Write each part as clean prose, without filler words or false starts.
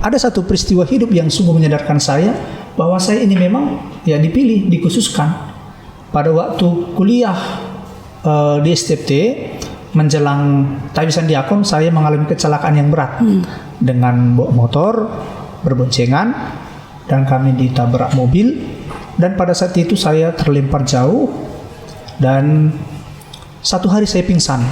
ada satu peristiwa hidup yang sungguh menyadarkan saya bahwa saya ini memang ya dipilih, dikhususkan. Pada waktu kuliah di STFT menjelang tabisan diakon, saya mengalami kecelakaan yang berat dengan bawa motor berboncengan dan kami ditabrak mobil, dan pada saat itu saya terlempar jauh dan satu hari saya pingsan.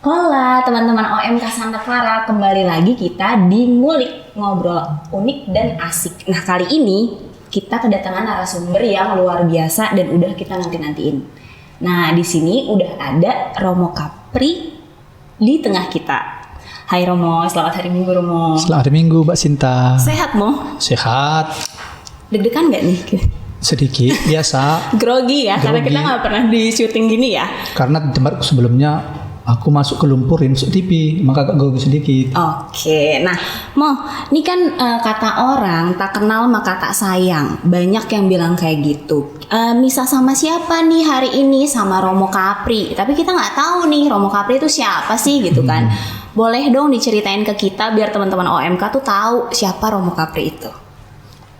Hola teman-teman OMK Santa Clara, kembali lagi kita di Ngulik, ngobrol unik dan asik. Nah, kali ini kita kedatangan narasumber yang luar biasa dan udah kita nanti-nantiin. Nah, di sini udah ada Romo Kapri di tengah kita. Hai Romo, selamat hari Minggu Romo. Selamat hari Minggu Mbak Sinta. Sehat Mo? Sehat. Deg-degan nggak nih? Sedikit, biasa. Grogi ya, karena kita nggak pernah di syuting gini ya. Karena di tempatku sebelumnya aku masuk ke lumpur masuk TV, maka agak grogi sedikit. Oke, nah Mo, ini kan kata orang tak kenal maka tak sayang. Banyak yang bilang kayak gitu. Misah sama siapa nih hari ini? Sama Romo Kapri. Tapi kita nggak tahu nih Romo Kapri itu siapa sih gitu kan. Boleh dong diceritain ke kita biar teman-teman OMK tuh tahu siapa Romo Kapri itu.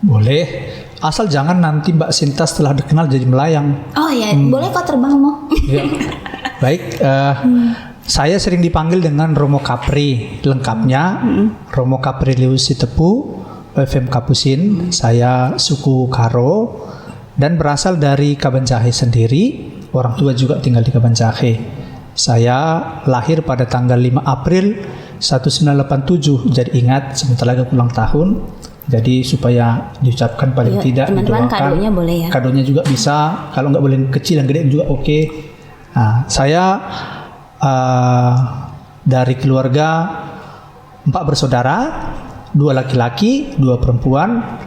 Boleh, asal jangan nanti Mbak Sinta setelah dikenal jadi melayang. Oh ya, boleh kok terbang Mo. Ya. Baik, saya sering dipanggil dengan Romo Kapri. Lengkapnya Romo Kapri Lius Sitepu, FM Kapusin. Saya suku Karo dan berasal dari Kabanjahe sendiri. Orang tua juga tinggal di Kabanjahe. Saya lahir pada tanggal 5 April 1987. Jadi ingat, sebentar lagi ulang tahun. Jadi supaya diucapkan paling tidak teman-teman didoakan. kadonya boleh ya. Kadonya juga bisa. Kalau nggak boleh kecil, yang gede juga oke. Nah, saya dari keluarga 4 bersaudara, 2 laki-laki, 2 perempuan,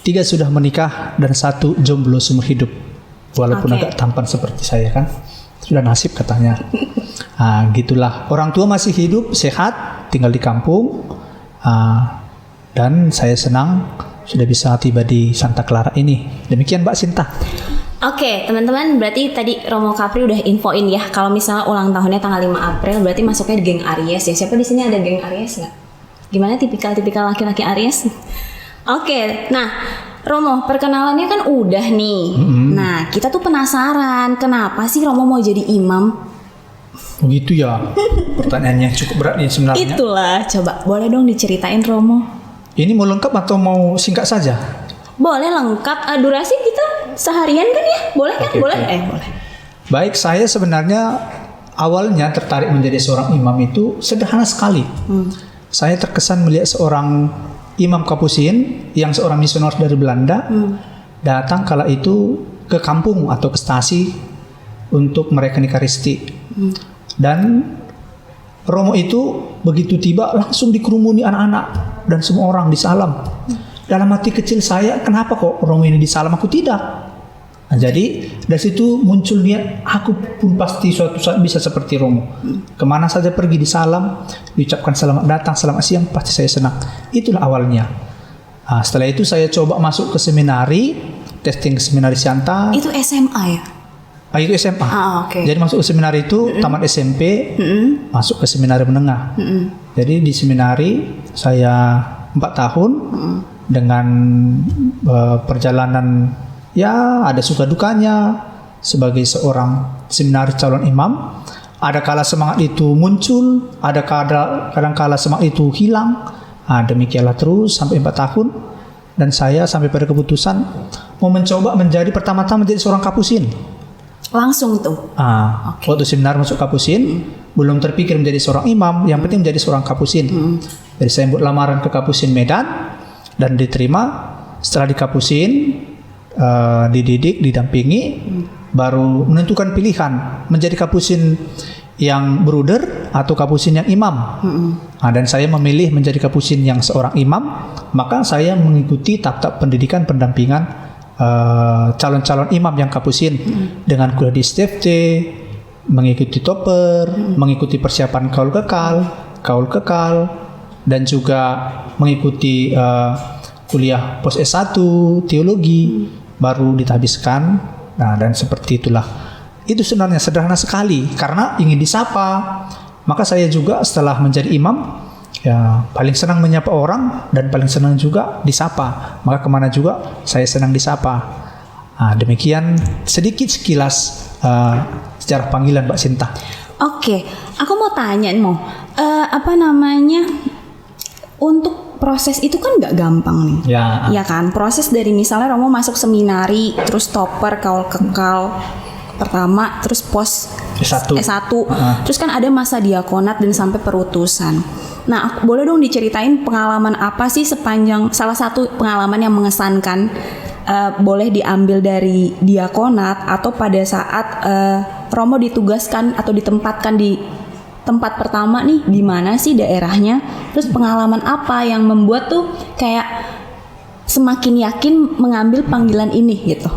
3 sudah menikah dan 1 jomblo seumur hidup. Walaupun agak tampan seperti saya kan, sudah nasib katanya. Nah, gitulah. Orang tua masih hidup, sehat, tinggal di kampung, dan saya senang sudah bisa tiba di Santa Clara ini. Demikian Mbak Sinta. Oke, teman-teman, berarti tadi Romo Kapri udah infoin ya kalau misalnya ulang tahunnya tanggal 5 April, berarti masuknya di geng Aries ya. Siapa di sini ada geng Aries nggak? Gimana tipikal-tipikal laki-laki Aries? Oke, nah Romo, perkenalannya kan udah nih. Nah, kita tuh penasaran kenapa sih Romo mau jadi imam? Begitu ya. Pertanyaannya cukup berat nih sebenarnya. Itulah, coba boleh dong diceritain Romo. Ini mau lengkap atau mau singkat saja? Boleh lengkap, durasi kita seharian kan ya? Boleh kan? Oke. Boleh? Boleh. Baik, saya sebenarnya awalnya tertarik menjadi seorang imam itu sederhana sekali. Saya terkesan melihat seorang imam Kapusin yang seorang misioner dari Belanda datang kala itu ke kampung atau ke stasi untuk merayakan Ekaristi. Dan Romo itu begitu tiba langsung dikerumuni anak-anak dan semua orang disalam. Dalam hati kecil saya, kenapa kok Romo ini disalam, aku tidak? Nah, jadi dari situ muncul niat, aku pun pasti suatu saat bisa seperti Romo. Kemana saja pergi disalam, diucapkan selamat datang, selamat siang, pasti saya senang. Itulah awalnya. Nah, setelah itu saya coba masuk ke seminari, testing seminari Sianta. Itu SMA ya? Itu SMA. Okay. Jadi masuk ke seminari itu tamat SMP, masuk ke seminari menengah. Jadi di seminari saya 4 tahun dengan perjalanan ya ada suka dukanya sebagai seorang seminari calon imam. Ada kala semangat itu muncul, ada kadang kala semangat itu hilang. Demikianlah terus sampai 4 tahun dan saya sampai pada keputusan mau mencoba menjadi pertama-tama menjadi seorang Kapusin. Langsung tuh. Waktu seminar masuk Kapusin, belum terpikir menjadi seorang imam, yang penting menjadi seorang Kapusin. Jadi saya buat lamaran ke Kapusin Medan dan diterima. Setelah di Kapusin, dididik, didampingi, baru menentukan pilihan menjadi Kapusin yang bruder atau Kapusin yang imam. Dan saya memilih menjadi Kapusin yang seorang imam, maka saya mengikuti tahap-tahap pendidikan pendampingan calon-calon imam yang Kapusin dengan kuliah di STFT, mengikuti toper, mengikuti persiapan kaul kekal, dan juga mengikuti kuliah pos S1 teologi, baru ditahbiskan. Nah, dan seperti itulah. Itu sebenarnya sederhana sekali karena ingin disapa. Maka saya juga setelah menjadi imam, ya paling senang menyapa orang dan paling senang juga disapa. Maka kemana juga saya senang disapa. Nah, demikian sedikit sekilas sejarah panggilan Mbak Sinta. Oke, aku mau tanya untuk proses itu kan nggak gampang nih. Ya kan, proses dari misalnya Romo masuk seminari, terus toper, kaul kekal pertama, terus pos S1. Terus kan ada masa diakonat dan sampai perutusan. Nah, boleh dong diceritain pengalaman apa sih salah satu pengalaman yang mengesankan, boleh diambil dari diakonat atau pada saat Romo ditugaskan atau ditempatkan di tempat pertama nih, di mana sih daerahnya? Terus pengalaman apa yang membuat tuh kayak semakin yakin mengambil panggilan ini gitu?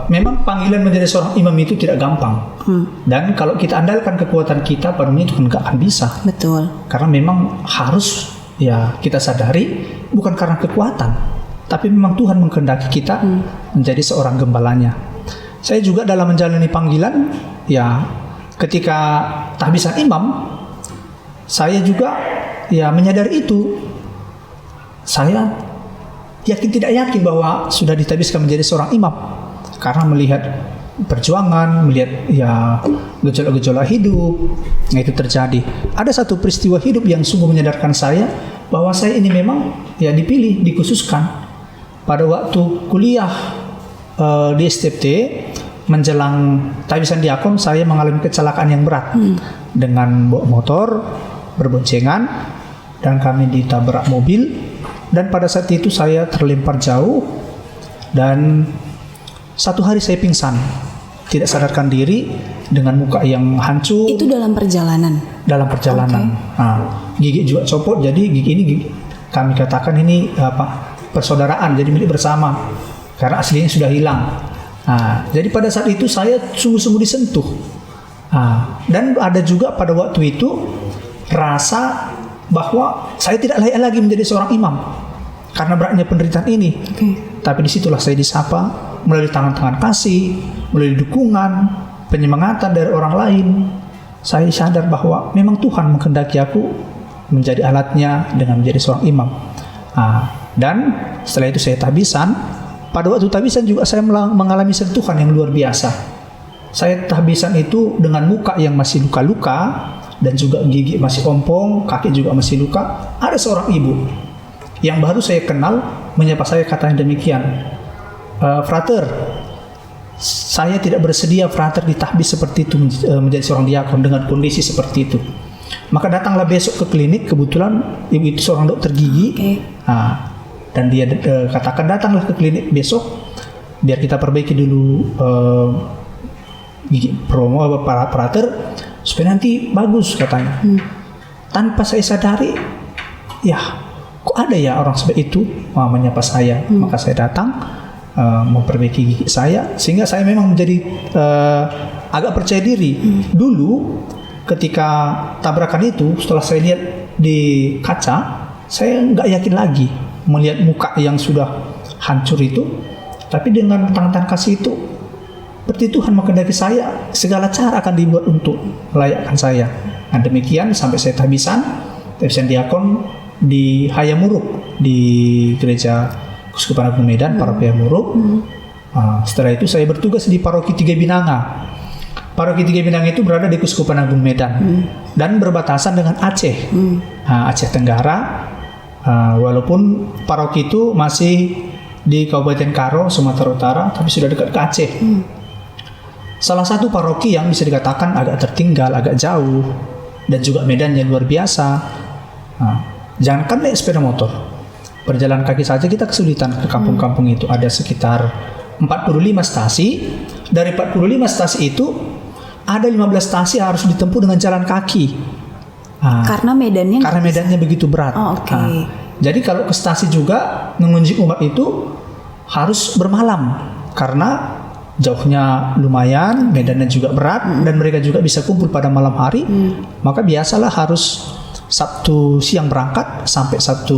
Memang panggilan menjadi seorang imam itu tidak gampang. Dan kalau kita andalkan kekuatan kita, pada itu kan nggak akan bisa. Betul. Karena memang harus ya kita sadari bukan karena kekuatan, tapi memang Tuhan mengkehendaki kita menjadi seorang gembalanya. Saya juga dalam menjalani panggilan, ya ketika tahbisan imam, saya juga ya menyadari itu. Saya tidak yakin bahwa sudah ditahbiskan menjadi seorang imam karena melihat perjuangan, melihat ya gejolak-gejolak hidup. Nah, itu terjadi. Ada satu peristiwa hidup yang sungguh menyadarkan saya bahwa saya ini memang ya dipilih, dikhususkan. Pada waktu kuliah di STT menjelang tahbisan diakon, saya mengalami kecelakaan yang berat dengan bawa motor berboncengan dan kami ditabrak mobil. Dan pada saat itu saya terlempar jauh dan 1 hari saya pingsan, tidak sadarkan diri dengan muka yang hancur. Itu dalam perjalanan? Dalam perjalanan. Okay. Nah, gigi juga copot, jadi gigi ini kami katakan ini persaudaraan, jadi milik bersama karena aslinya sudah hilang. Nah, jadi pada saat itu saya sungguh-sungguh disentuh. Nah, dan ada juga pada waktu itu rasa bahwa saya tidak layak lagi menjadi seorang imam karena beratnya penderitaan ini. Tapi disitulah saya disapa melalui tangan-tangan kasih, melalui dukungan, penyemangatan dari orang lain. Saya sadar bahwa memang Tuhan menghendaki aku menjadi alatnya dengan menjadi seorang imam. Dan setelah itu saya tahbisan. Pada waktu tahbisan juga saya mengalami sentuhan yang luar biasa. Saya tahbisan itu dengan muka yang masih luka-luka dan juga gigi masih ompong, kaki juga masih luka. Ada seorang ibu yang baru saya kenal menyapa saya, katanya demikian, "Frater, saya tidak bersedia frater ditahbis seperti itu, menjadi seorang diakon dengan kondisi seperti itu." Maka datanglah besok ke klinik, kebetulan ibu itu seorang dokter gigi. Dan dia katakan datanglah ke klinik besok biar kita perbaiki dulu gigi promo frater supaya nanti bagus, katanya. Tanpa saya sadari, ya kok ada ya orang seperti itu menyapa saya. Maka saya datang memperbaiki gigi saya, sehingga saya memang menjadi agak percaya diri. Dulu ketika tabrakan itu, setelah saya lihat di kaca, saya nggak yakin lagi melihat muka yang sudah hancur itu. Tapi dengan tangan-tangan kasih itu, seperti Tuhan menghendaki saya, segala cara akan dibuat untuk melayakkan saya. Nah, demikian sampai saya tahbisan diakon di Hayamuruk, di gereja Keuskupan Agung Medan, Paroki Hayamuruk. Setelah itu saya bertugas di Paroki Tiga Binanga. Paroki Tiga Binanga itu berada di Keuskupan Agung Medan dan berbatasan dengan Aceh, Aceh Tenggara. Walaupun paroki itu masih di Kabupaten Karo, Sumatera Utara, tapi sudah dekat ke Aceh. Salah satu paroki yang bisa dikatakan agak tertinggal, agak jauh, dan juga medannya luar biasa. Jangankan naik sepeda motor, berjalan kaki saja kita kesulitan ke kampung-kampung itu. Ada sekitar 45 stasi. Dari 45 stasi itu ada 15 stasi harus ditempuh dengan jalan kaki. Karena medannya begitu berat. Jadi kalau ke stasi juga mengunjungi umat itu harus bermalam karena jauhnya lumayan, medannya juga berat, dan mereka juga bisa kumpul pada malam hari, maka biasalah harus Sabtu siang berangkat sampai Sabtu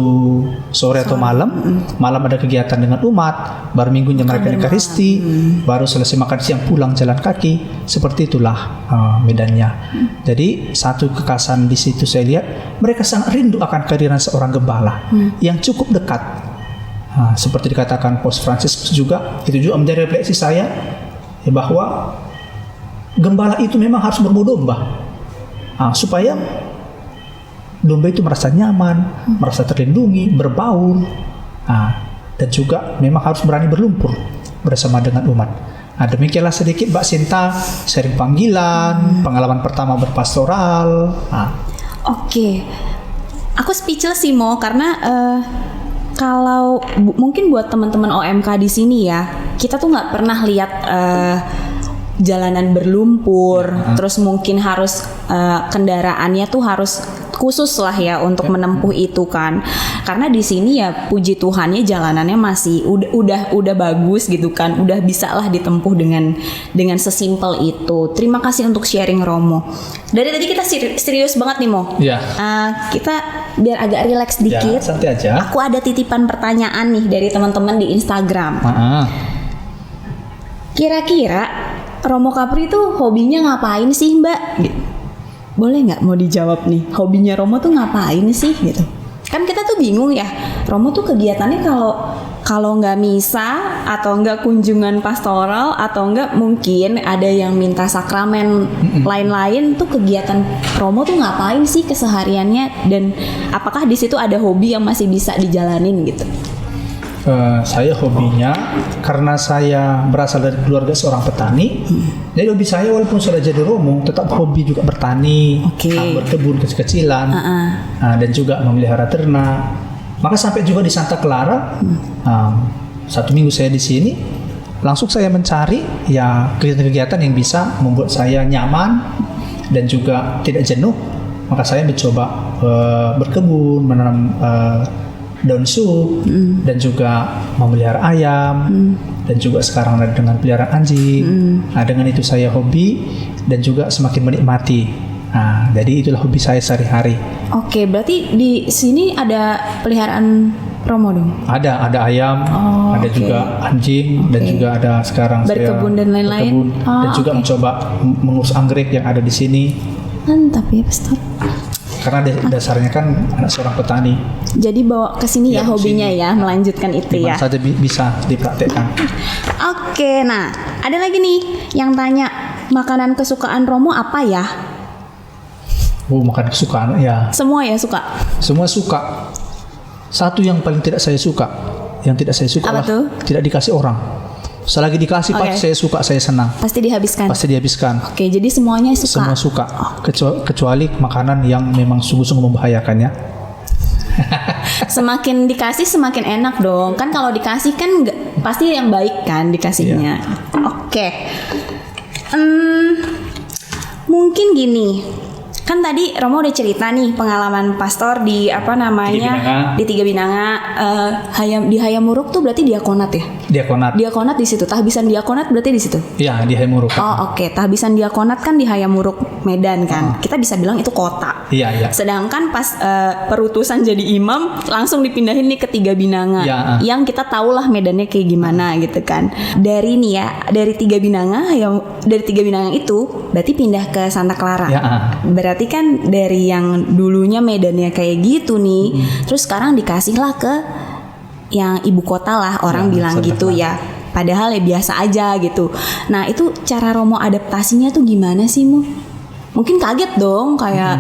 sore atau malam. Malam ada kegiatan dengan umat, baru minggunya mereka Ekaristi, baru selesai makan siang pulang jalan kaki. Seperti itulah medannya. Jadi satu kekhasan di situ saya lihat, mereka sangat rindu akan kehadiran seorang gembala yang cukup dekat. Seperti dikatakan Paus Franciscus juga, itu juga menjadi refleksi saya ya, bahwa gembala itu memang harus berdomba supaya domba itu merasa nyaman, merasa terlindungi, berbaur, dan juga memang harus berani berlumpur bersama dengan umat. Demikianlah sedikit Mbak Sinta, sharing panggilan, pengalaman pertama berpastoral. Oke, aku speechless sih Mo, karena kalau mungkin buat teman-teman OMK di sini ya, kita tuh nggak pernah lihat jalanan berlumpur, terus mungkin harus kendaraannya tuh harus khusus lah ya untuk menempuh itu kan. Karena di sini ya puji Tuhannya jalanannya masih udah bagus gitu kan, udah bisa lah ditempuh dengan sesimpel itu. Terima kasih untuk sharing Romo. Dari tadi kita serius banget nih Mo. Iya. Kita biar agak relax dikit. Ya, santai aja. Aku ada titipan pertanyaan nih dari teman-teman di Instagram. Kira-kira Romo Capri tuh hobinya ngapain sih Mbak? Boleh nggak mau dijawab nih, hobinya Romo tuh ngapain sih gitu? Kan kita tuh bingung ya, Romo tuh kegiatannya kalau nggak misa atau nggak kunjungan pastoral atau nggak mungkin ada yang minta sakramen lain-lain, tuh kegiatan Romo tuh ngapain sih kesehariannya, dan apakah di situ ada hobi yang masih bisa dijalanin gitu? Saya hobinya karena saya berasal dari keluarga seorang petani. Jadi hobi saya walaupun sudah jadi Romo tetap hobi juga bertani, berkebun kecil-kecilan, dan juga memelihara ternak. Maka sampai juga di Santa Clara, satu minggu saya di sini, langsung saya mencari ya kegiatan-kegiatan yang bisa membuat saya nyaman dan juga tidak jenuh. Maka saya mencoba berkebun, menanam daun sup, dan juga memelihara ayam, dan juga sekarang ada dengan peliharaan anjing. Dengan itu saya hobi dan juga semakin menikmati. Jadi itulah hobi saya sehari-hari. Oke, berarti di sini ada peliharaan Romo dong? Ada ayam, ada juga anjing, dan juga ada sekarang berkebun saya dan lain-lain. Dan juga mencoba mengurus anggrek yang ada di sini. Mantap ya, Pastor. Karena dasarnya kan anak seorang petani. Jadi bawa ke sini ya hobinya sini. Ya, melanjutkan itu dimana ya. Saja bisa dipraktekkan. Oke, nah ada lagi nih yang tanya, makanan kesukaan Romo apa ya? Makanan kesukaan ya. Semua ya suka. Semua suka. Satu yang paling tidak saya suka, yang tidak saya suka adalah tidak dikasih orang. Selagi dikasih pasti saya suka, saya senang. Pasti dihabiskan. Pasti dihabiskan. Oke, jadi semuanya suka. Semua suka. Kecuali makanan yang memang sungguh-sungguh membahayakan ya. Semakin dikasih semakin enak dong. Kan kalau dikasih kan pasti yang baik kan dikasihnya. Oke. Mungkin gini. Kan tadi Romo udah cerita nih pengalaman pastor di di Tiga Binanga, di Hayamuruk tuh berarti diakonat ya? Diakonat di situ. Tahbisan diakonat berarti di situ? Iya, di Hayamuruk. Oke. Tahbisan diakonat kan di Hayamuruk, Medan kan. Kita bisa bilang itu kota. Iya. Sedangkan pas perutusan jadi imam langsung dipindahin nih ke Tiga Binanga. Yang kita tahu lah medannya kayak gimana gitu kan. Dari Tiga Binanga itu berarti pindah ke Santa Clara. Berarti kan dari yang dulunya medannya kayak gitu nih, terus sekarang dikasihlah ke yang ibu kota lah, orang bilang gitu ya. Padahal ya biasa aja gitu. Nah itu cara Romo adaptasinya tuh gimana sih Mu? Mungkin kaget dong kayak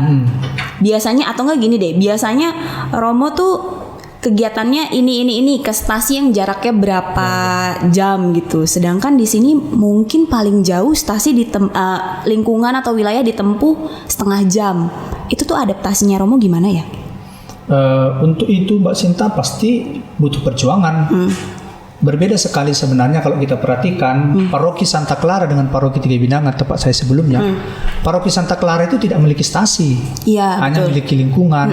biasanya, atau enggak gini deh, biasanya Romo tuh kegiatannya ini ke stasi yang jaraknya berapa jam gitu. Sedangkan di sini mungkin paling jauh stasi di lingkungan atau wilayah ditempuh setengah jam. Itu tuh adaptasinya Romo gimana ya? Untuk itu Mbak Sinta pasti butuh perjuangan. Berbeda sekali sebenarnya kalau kita perhatikan paroki Santa Clara dengan paroki Tiga Binanga tempat saya sebelumnya. Paroki Santa Clara itu tidak memiliki stasi, hanya memiliki lingkungan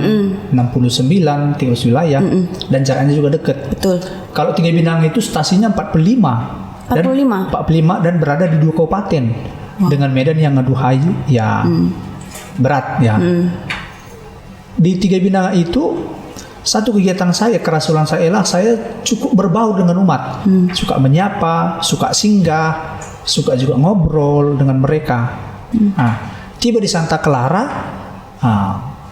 69 30 wilayah dan jaraknya juga dekat. Betul. Kalau Tiga Binanga itu stasinya 45 45 dan berada di 2 kabupaten dengan medan yang aduhai ya berat ya. Di Tiga Binanga itu satu kegiatan saya, kerasulan saya ialah saya cukup berbaur dengan umat, suka menyapa, suka singgah, suka juga ngobrol dengan mereka. Nah, tiba di Santa Clara,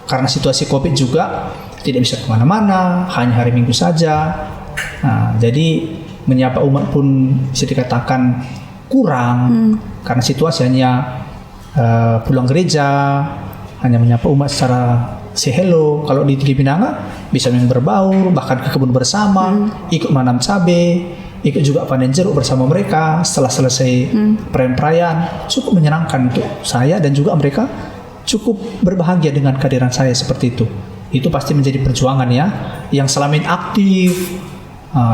karena situasi COVID juga tidak bisa kemana-mana, hanya hari Minggu saja. Nah, jadi menyapa umat pun bisa dikatakan kurang karena situasi hanya pulang gereja, hanya menyapa umat secara say hello. Kalau di Tiga Binanga bisa main berbaur, bahkan ke kebun bersama, ikut menanam cabai, ikut juga panen jeruk bersama mereka setelah selesai perayaan. Cukup menyenangkan untuk saya dan juga mereka cukup berbahagia dengan kehadiran saya seperti itu. Itu pasti menjadi perjuangan ya, yang selama ini aktif,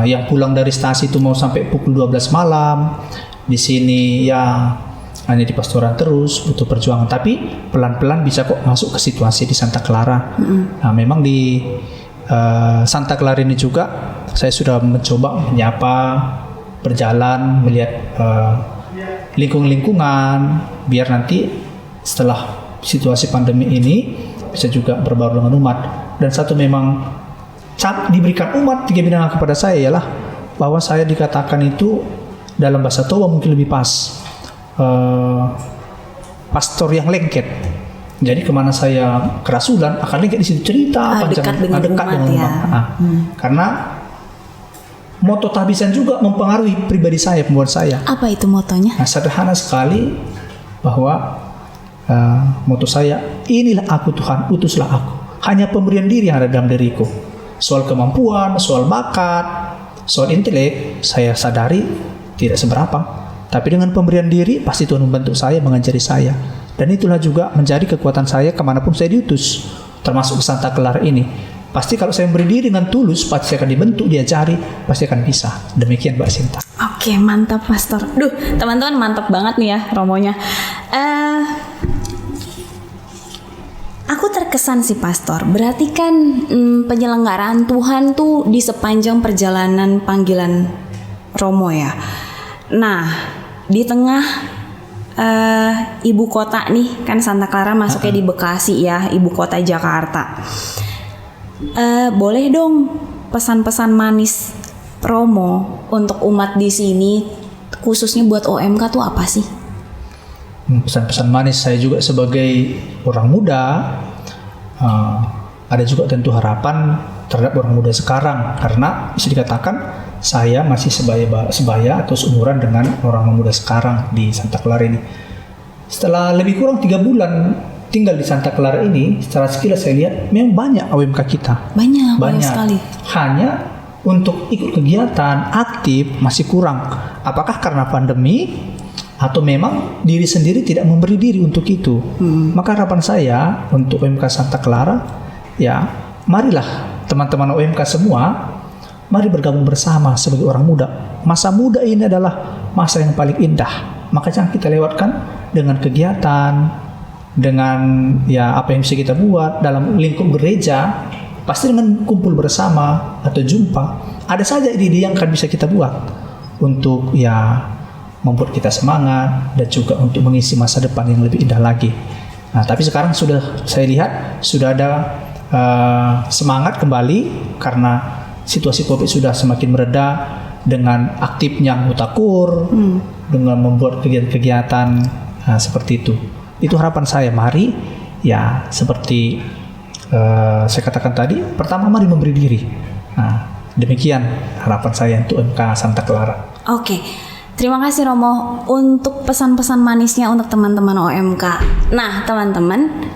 yang pulang dari stasi itu mau sampai pukul 12 malam. Di sini ya hanya di pastoran terus, butuh perjuangan, tapi pelan-pelan bisa kok masuk ke situasi di Santa Clara. Nah, memang di Santa Clara ini juga saya sudah mencoba menyapa, berjalan, melihat lingkungan biar nanti setelah situasi pandemi ini bisa juga berbaur dengan umat. Dan satu memang diberikan umat Tiga Binanga kepada saya ialah bahwa saya dikatakan itu dalam bahasa Toba mungkin lebih pas, pastor yang lengket. Jadi kemana saya kerasulan akan lengket di situ, cerita dekat dengan umat. Karena moto tahbisan juga mempengaruhi pribadi saya, pembuat saya. Apa itu motonya? Nah, sederhana sekali bahwa moto saya, inilah aku Tuhan, utuslah aku. Hanya pemberian diri yang ada dalam diriku. Soal kemampuan, soal bakat, soal intelek, saya sadari tidak seberapa. Tapi dengan pemberian diri, pasti Tuhan membentuk saya, mengajari saya. Dan itulah juga menjadi kekuatan saya kemanapun saya diutus, termasuk Santa Clara ini. Pasti kalau saya memberi diri dengan tulus, pasti akan dibentuk, diajari, pasti akan bisa. Demikian Mbak Sinta. Oke, mantap Pastor. Duh, teman-teman mantap banget nih ya romonya. Aku terkesan sih Pastor. Berarti kan penyelenggaraan Tuhan tuh di sepanjang perjalanan panggilan Romo ya. Nah, di tengah ibu kota nih, kan Santa Clara masuknya di Bekasi ya, ibu kota Jakarta. Boleh dong pesan-pesan manis Romo untuk umat di sini, khususnya buat OMK tuh apa sih? Pesan-pesan manis saya juga sebagai orang muda, ada juga tentu harapan terhadap orang muda sekarang, karena bisa dikatakan saya masih sebaya atau seumuran dengan orang muda sekarang di Santa Clara ini. Setelah lebih kurang 3 bulan tinggal di Santa Clara ini, secara sekilas saya lihat memang banyak OMK kita. Banyak sekali. Hanya untuk ikut kegiatan aktif masih kurang. Apakah karena pandemi atau memang diri sendiri tidak memberi diri untuk itu? Maka harapan saya untuk OMK Santa Clara, ya marilah teman-teman OMK semua, mari bergabung bersama sebagai orang muda. Masa muda ini adalah masa yang paling indah. Maka jangan kita lewatkan dengan kegiatan, dengan ya apa yang bisa kita buat dalam lingkup gereja. Pasti dengan kumpul bersama atau jumpa, ada saja ide-ide yang akan bisa kita buat untuk ya membuat kita semangat dan juga untuk mengisi masa depan yang lebih indah lagi. Nah, tapi sekarang sudah saya lihat sudah ada semangat kembali karena situasi COVID sudah semakin mereda dengan aktifnya anggota KUR, dengan membuat kegiatan-kegiatan seperti itu. Itu harapan saya, mari ya seperti saya katakan tadi, pertama mari memberi diri. Nah, demikian harapan saya untuk MK Santa Clara. Oke. Terima kasih Romo untuk pesan-pesan manisnya untuk teman-teman OMK. Nah, teman-teman,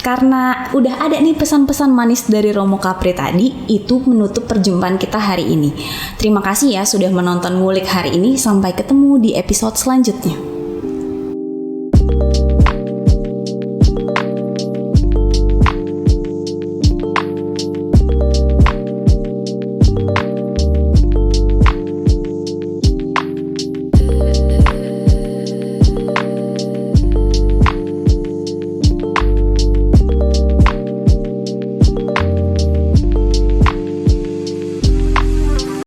karena udah ada nih pesan-pesan manis dari Romo Kapri tadi, itu menutup perjumpaan kita hari ini. Terima kasih ya sudah menonton Ngulik hari ini. Sampai ketemu di episode selanjutnya.